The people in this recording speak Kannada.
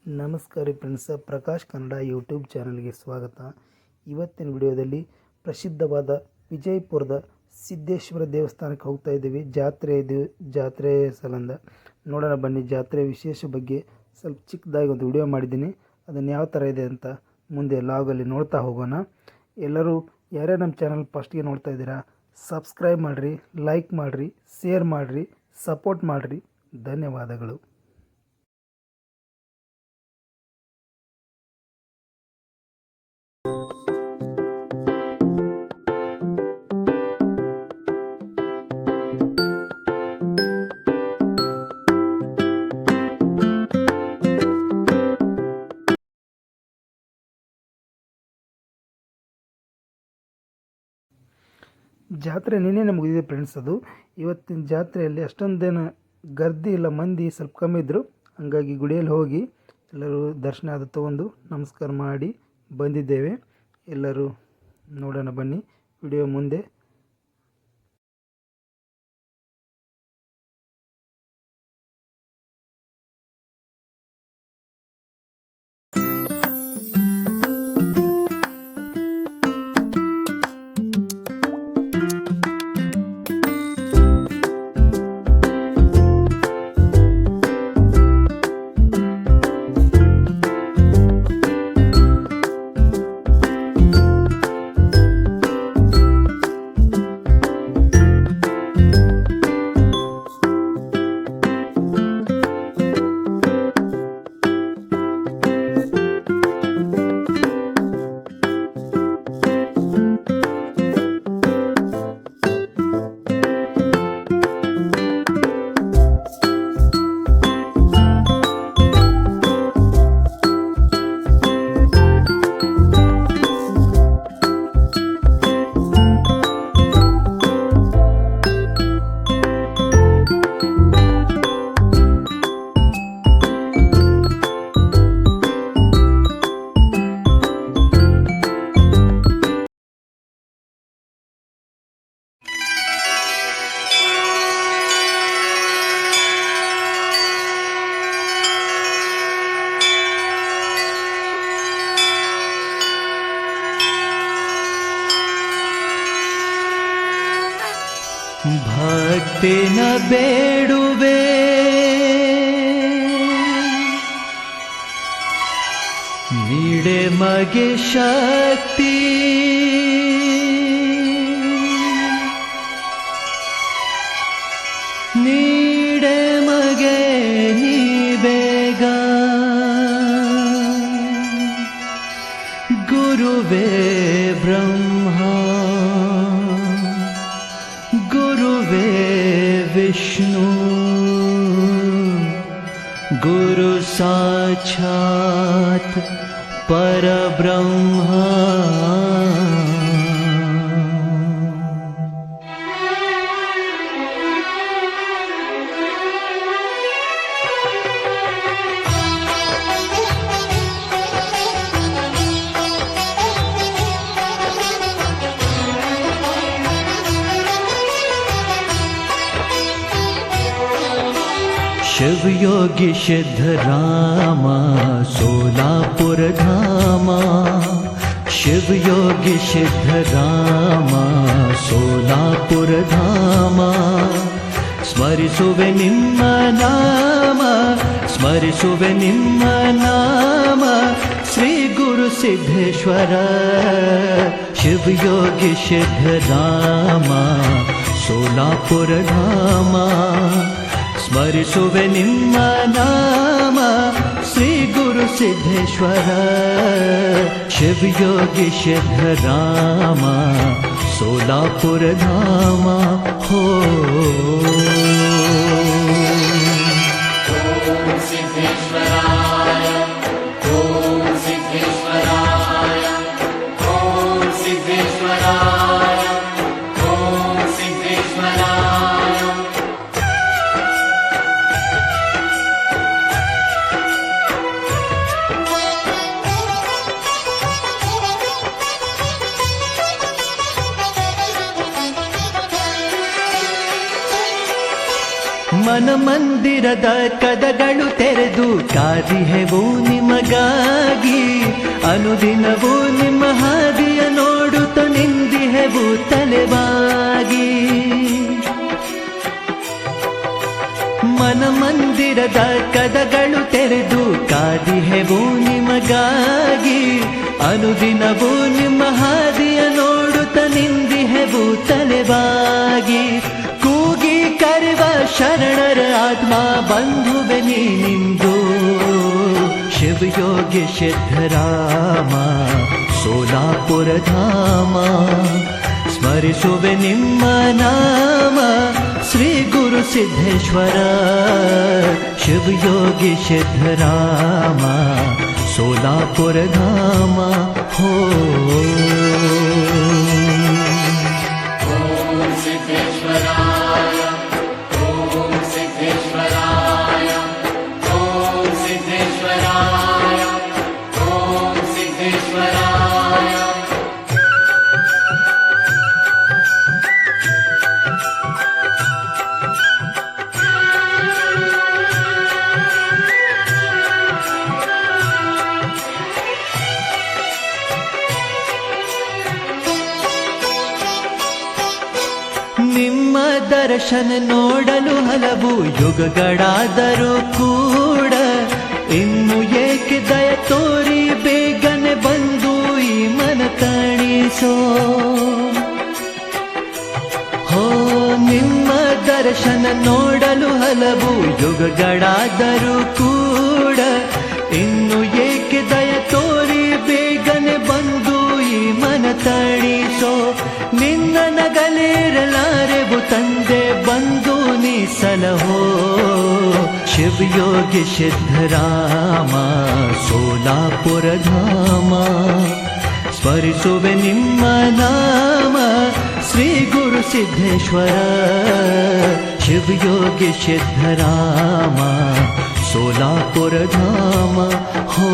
ನಮಸ್ಕಾರ ಫ್ರೆಂಡ್ಸ್, ಪ್ರಕಾಶ್ ಕನ್ನಡ ಯೂಟ್ಯೂಬ್ ಚಾನಲ್ಗೆ ಸ್ವಾಗತ. ಇವತ್ತಿನ ವಿಡಿಯೋದಲ್ಲಿ ಪ್ರಸಿದ್ಧವಾದ ವಿಜಯಪುರದ ಸಿದ್ದೇಶ್ವರ ದೇವಸ್ಥಾನಕ್ಕೆ ಹೋಗ್ತಾ ಇದ್ದೀವಿ. ಜಾತ್ರೆ ಸಲಂದ ನೋಡೋಣ ಬನ್ನಿ. ಜಾತ್ರೆ ವಿಶೇಷ ಬಗ್ಗೆ ಸ್ವಲ್ಪ ಚಿಕ್ಕದಾಗಿ ಒಂದು ವಿಡಿಯೋ ಮಾಡಿದ್ದೀನಿ. ಅದನ್ನು ಯಾವ ಥರ ಇದೆ ಅಂತ ಮುಂದೆ ಲಾಗಲ್ಲಿ ನೋಡ್ತಾ ಹೋಗೋಣ. ಎಲ್ಲರೂ ಯಾರ್ಯಾರು ನಮ್ಮ ಚಾನಲ್ ಫಸ್ಟ್ಗೆ ನೋಡ್ತಾ ಇದ್ದೀರಾ, ಸಬ್ಸ್ಕ್ರೈಬ್ ಮಾಡಿರಿ, ಲೈಕ್ ಮಾಡಿರಿ, ಶೇರ್ ಮಾಡಿರಿ, ಸಪೋರ್ಟ್ ಮಾಡಿರಿ. ಧನ್ಯವಾದಗಳು. ಜಾತ್ರೆ ನಿನ್ನೆ ಮುಗಿದಿದೆ ಫ್ರೆಂಡ್ಸ್. ಅದು ಇವತ್ತಿನ ಜಾತ್ರೆಯಲ್ಲಿ ಅಷ್ಟೊಂದೇನು ಗರ್ದಿ ಇಲ್ಲ, ಮಂದಿ ಸ್ವಲ್ಪ ಕಮ್ಮಿ ಇದ್ದರು. ಹಾಗಾಗಿ ಗುಡಿಯಲ್ಲಿ ಹೋಗಿ ಎಲ್ಲರೂ ದರ್ಶನ ಅದು ತೊಗೊಂಡು ನಮಸ್ಕಾರ ಮಾಡಿ ಬಂದಿದ್ದೇವೆ. ಎಲ್ಲರೂ ನೋಡೋಣ ಬನ್ನಿ ವಿಡಿಯೋ ಮುಂದೆ. ಭಕ್ತಿನ ಬೇಡುವೆ, ನೀಡೆ ಮಗೆ ಶಕ್ತಿ. ನೀಡೆ ಮಗೆ ನೀ ಬೇಗ, ಗುರುವೇ ಬ್ರಹ್ಮ, गुरुवे विष्णु, गुरु साक्षात् परब्रह्म. शिव योगी सिद्धरामा सोलापुर धामा, शिव योगी सिद्धरामा सोलापुर धामा. ಸ್ಮರಿಸುವೆ ನಿಮ್ಮ ನಾಮ, ಸ್ಮರಿಸುವೆ ನಿಮ್ಮ ನಾಮ, ಶ್ರೀ ಗುರು ಸಿದ್ದೇಶ್ವರ. ಶಿವ ಯೋಗಿ ಸಿದ್ದರಾಮ ಸೋಲಾಪುರ ಧಾಮ. ಸ್ಮರಿಸುವೆ ನಿಮ್ಮ ನಾಮ, ಶ್ರೀ ಗುರು ಸಿದ್ದೇಶ್ವರ. ಶಿವ ಯೋಗಿ ಸಿದ್ದರಾಮ ಸೋಲಾಪುರ ಧಾಮ. ಹೋ ಮನ ಮಂದಿರದ ಕದಗಳು ತೆರೆದು ಕಾದಿಹೆವು ನಿಮಗಾಗಿ, ಅನುದಿನವೂ ನಿಮ್ಮ ಹಾದಿಯ ನೋಡುತ್ತ ನಿಂದಿಹೆವು ತಲೆವಾಗಿ. ಮನ ಮಂದಿರದ ಕದಗಳು ತೆರೆದು ಕಾದಿಹೆವು ನಿಮಗಾಗಿ, ಅನುದಿನವೂ ನಿಮ್ಮ ಹಾದಿಯ ನೋಡುತ್ತ ನಿಂದಿಹೆವು ತಲೆವಾಗಿ. ಕೂಗಿ ಕರೆವ ಶರಣರ ಆತ್ಮ ಬಂಧುವೆ ನೀನಿಂದು, ಶಿವಯೋಗಿ ಸಿದ್ಧರಾಮ ಸೋಲಾಪುರ ಧಾಮ. ಸ್ಮರಿಸುವೆ ನಿಮ್ಮ ನಾಮ ಶ್ರೀ ಗುರು ಸಿದ್ದೇಶ್ವರ, ಶಿವಯೋಗಿ ಸಿದ್ಧರಾಮ ಸೋಲಾಪುರ ಧಾಮ. ಹೋ ನಿಮ್ಮ ದರ್ಶನ ನೋಡಲು ಹಲವು ಯುಗಗಳಾದರೂ ಕೂಡ, ಇನ್ನು ಏಕೆ ದಯ ತೋರಿ ಬೇಗನೆ ಬಂದು ಈ ಮನ ತಣಿಸೋ. ಹೋ ನಿಮ್ಮ ದರ್ಶನ ನೋಡಲು ಹಲವು ಯುಗಗಳಾದರೂ ಕೂಡ, ಇನ್ನು ಏಕೆ ದಯ ತೋರಿ ಬೇಗನೆ ಬಂದು ಈ ಮನ ತಣಿಸೋ. ನಿನ್ನ ನಗಲಿರಲಾರೆವು ತಂದೆ ಬಂದು ನೀ ಸಲಹೋ, ಶಿವಯೋಗಿ ಸಿದ್ಧರಾಮ ಸೋಲಾಪುರ ಧಾಮ. ಸ್ಮರಿಸುವೆ ನಿಮ್ಮ ನಾಮ ಶ್ರೀ ಗುರು ಸಿದ್ದೇಶ್ವರ, ಶಿವಯೋಗಿ ಸಿದ್ಧರಾಮ ಸೋಲಾಪುರ ಧಾಮ. ಹೋ